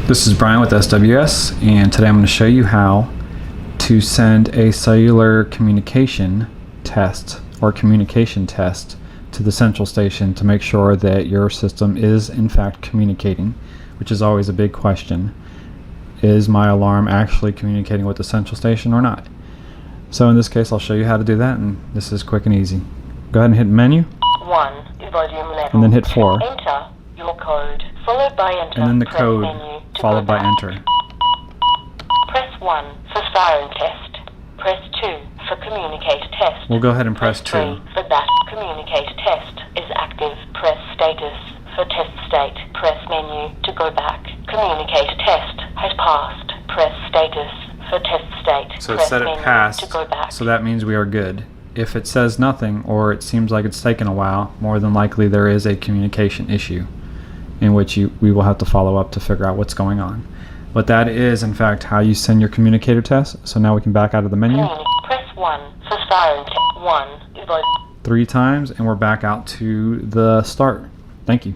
This is Brian with SWS, and today I'm going to show you how to send a cellular communication test or communication test to the central station to make sure that your system is in fact communicating, which is always a big question. Is my alarm actually communicating with the central station or not? So in this case I'll show you how to do that, and this is quick and easy. Go ahead and hit menu 1, volume level, and then hit 4. Enter your code, followed by enter. And then the Press code menu to followed go by back. enter. Press 1 for siren test. Press 2 for communicator test. We'll go ahead and press 2. 3 for that communicator test is active. Press status for test state. Press menu to go back. Communicator test has passed. Press status for test state. So it Press said it menu passed, to go back. so that means we are good. If it says nothing or it seems like it's taken a while, more than likely there is a communication issue in which we will have to follow up to figure out what's going on. But that is in fact how you send your communicator test. So now we can back out of the menu. Press 1 for siren test. 1 3 times and we're back out to the start. Thank you.